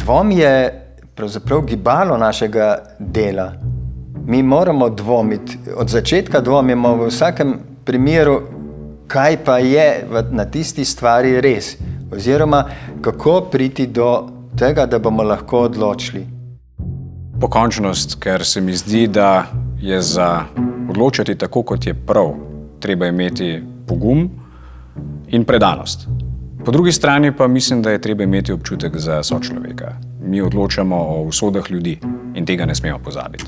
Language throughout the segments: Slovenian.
Dvom je pravzaprav gibalo našega dela. Mi moramo dvomiti. Od začetka dvomimo v vsakem primeru, kaj pa je na tisti stvari res. Oziroma, kako priti do tega, da bomo lahko odločili. Pokončnost, ker se mi zdi, da je za odločati tako, kot je prav, treba imeti pogum in predanost. Po drugi strani pa mislim, da je treba imeti občutek za sočloveka. Mi odločamo o usodah ljudi in tega ne smemo pozabiti.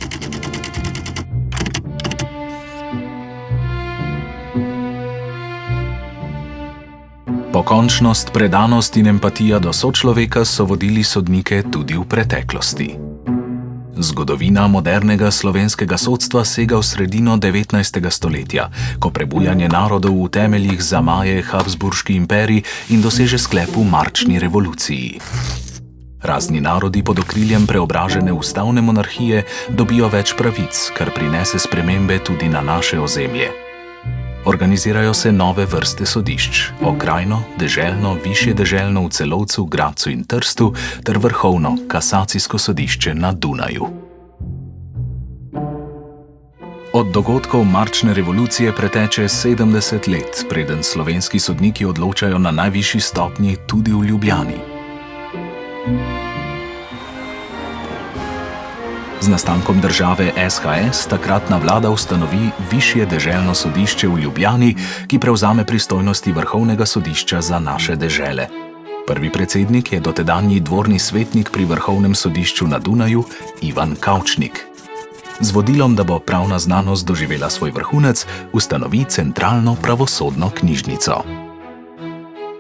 Pokončnost, predanost in empatija do sočloveka so vodili sodnike tudi v preteklosti. Zgodovina modernega slovenskega sodstva sega v sredino 19. stoletja, ko prebujanje narodov v temeljih zamaje Habsburški imperij in doseže sklep v marčni revoluciji. Razni narodi pod okriljem preobražene ustavne monarhije dobijo več pravic, kar prinese spremembe tudi na naše ozemlje. Organizirajo se nove vrste sodišč, okrajno, deželno, višje deželno v Celovcu, Gradcu in Trstu ter vrhovno kasacijsko sodišče na Dunaju. Od dogodkov marčne revolucije preteče 70 let, preden slovenski sodniki odločajo na najvišji stopnji tudi v Ljubljani. Z nastankom države SHS takratna vlada ustanovi Višje deželno sodišče v Ljubljani, ki prevzame pristojnosti Vrhovnega sodišča za naše dežele. Prvi predsednik je dotedanji dvorni svetnik pri Vrhovnem sodišču na Dunaju, Ivan Kavčnik. Z vodilom, da bo pravna znanost doživela svoj vrhunec, ustanovi centralno pravosodno knjižnico.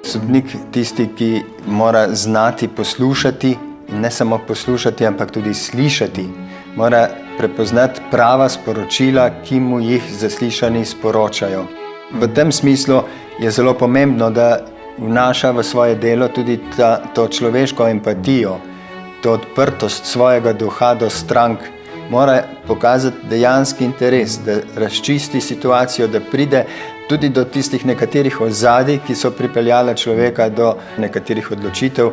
Sodnik tisti, ki mora znati poslušati, in ne samo poslušati, ampak tudi slišati. Mora prepoznati prava sporočila, ki mu jih zaslišani sporočajo. V tem smislu je zelo pomembno, da vnaša v svoje delo tudi to človeško empatijo, to odprtost svojega duha do strank. Mora pokazati dejanski interes, da razčisti situacijo, da pride tudi do tistih nekaterih ozadij, ki so pripeljale človeka do nekaterih odločitev,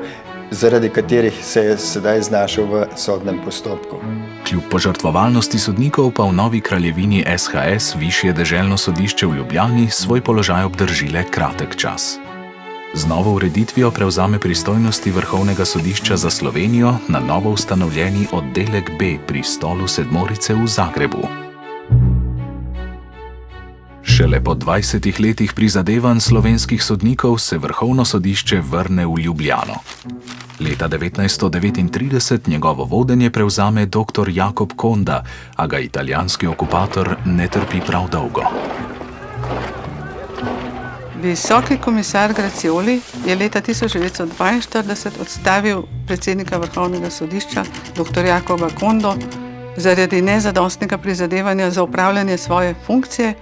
zaradi katerih se je sedaj znašel v sodnem postopku. Kljub požrtvovalnosti sodnikov pa v novi kraljevini SHS Višje deželno sodišče v Ljubljani svoj položaj obdrži le kratek čas. Z novo ureditvijo prevzame pristojnosti Vrhovnega sodišča za Slovenijo na novo ustanovljeni oddelek B pri Stolu sedmorice v Zagrebu. Šele po 20 letih prizadevanj slovenskih sodnikov se Vrhovno sodišče vrne v Ljubljano. Leta 1939 njegovo vodenje prevzame dr. Jakob Konda, a ga italijanski okupator ne trpi prav dolgo. Visoki komisar Grazioli je leta 1942 odstavil predsednika Vrhovnega sodišča dr. Jakoba Kondo zaradi nezadostnega prizadevanja za upravljanje svoje funkcije.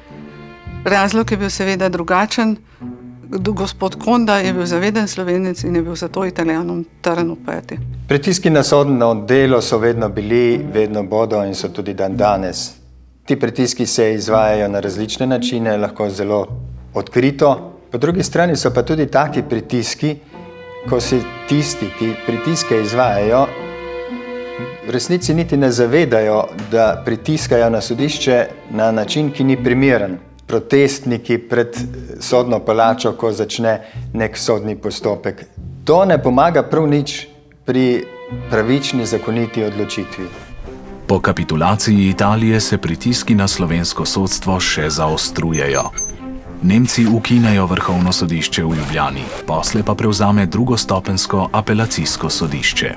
Razlog je bil seveda drugačen. Gospod Konda je bil zaveden Slovenec in je bil zato Italijanom trn v peti. Pritiski na sodno delo so vedno bili, vedno bodo in so tudi dan danes. Ti pritiski se izvajajo na različne načine, lahko zelo odkrito. Po drugi strani so pa tudi taki pritiski, ko se tisti, ki pritiske izvajajo, v resnici niti ne zavedajo, da pritiskajo na sodišče na način, ki ni primeren. Protestniki pred sodno palačo, ko začne nek sodni postopek. To ne pomaga prav nič pri pravični, zakoniti odločitvi. Po kapitulaciji Italije se pritiski na slovensko sodstvo še zaostrujejo. Nemci ukinejo Vrhovno sodišče v Ljubljani, posle pa prevzame drugostopenjsko apelacijsko sodišče.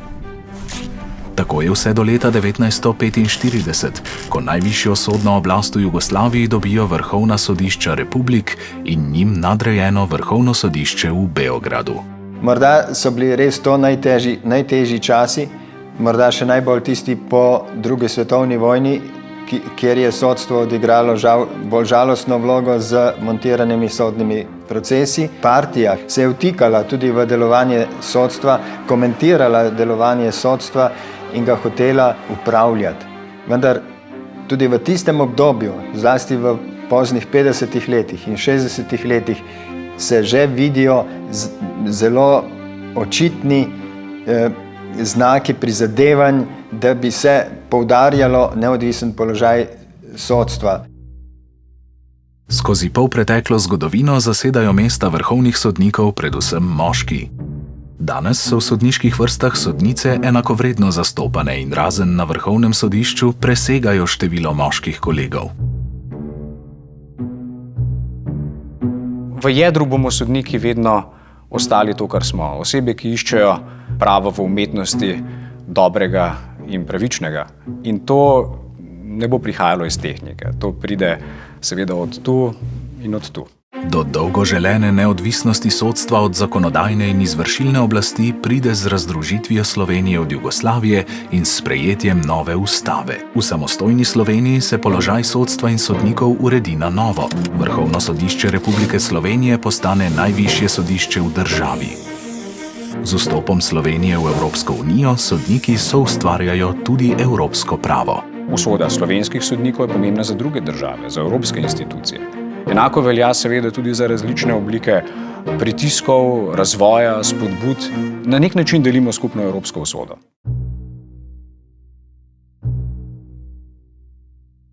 Tako je vse do leta 1945, ko najvišjo sodno oblast v Jugoslaviji dobijo Vrhovna sodišča republik in njim nadrejeno Vrhovno sodišče v Beogradu. Morda so bili res to najtežji časi, morda še najbolj tisti po drugi svetovni vojni, kjer je sodstvo odigralo bolj žalostno vlogo z montiranimi sodnimi procesi. Partija se je vtikala tudi v delovanje sodstva, komentirala delovanje sodstva in ga hotela upravljati. Vendar tudi v tistem obdobju, zlasti v poznih 50 letih in 60 letih, se že vidijo zelo očitni znaki prizadevanj, da bi se poudarjalo neodvisen položaj sodstva. Skozi polpreteklo zgodovino zasedajo mesta vrhovnih sodnikov predvsem moški. Danes so v sodniških vrstah sodnice enakovredno zastopane in razen na vrhovnem sodišču presegajo število moških kolegov. V jedru bomo sodniki vedno ostali to, kar smo. Osebe, ki iščejo pravo v umetnosti dobrega in pravičnega. In to ne bo prihajalo iz tehnike. To pride seveda od tu in od tu. Do dolgo želene neodvisnosti sodstva od zakonodajne in izvršilne oblasti pride z razdružitvijo Slovenije od Jugoslavije in s sprejetjem nove ustave. V samostojni Sloveniji se položaj sodstva in sodnikov uredi na novo. Vrhovno sodišče Republike Slovenije postane najvišje sodišče v državi. Z vstopom Slovenije v Evropsko unijo sodniki soustvarjajo tudi evropsko pravo. Usoda slovenskih sodnikov je pomembna za druge države, za evropske institucije. Enako velja seveda tudi za različne oblike pritiskov, razvoja, spodbud. Na nek način delimo skupno evropsko usodo.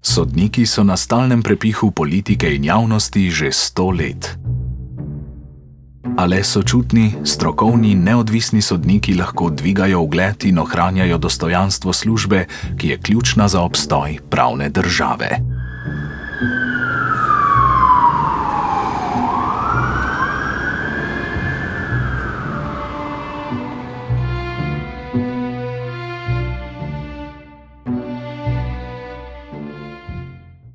Sodniki so na stalnem prepihu politike in javnosti že 100 let. A le sočutni, strokovni, neodvisni sodniki lahko dvigajo ugled in ohranjajo dostojanstvo službe, ki je ključna za obstoj pravne države.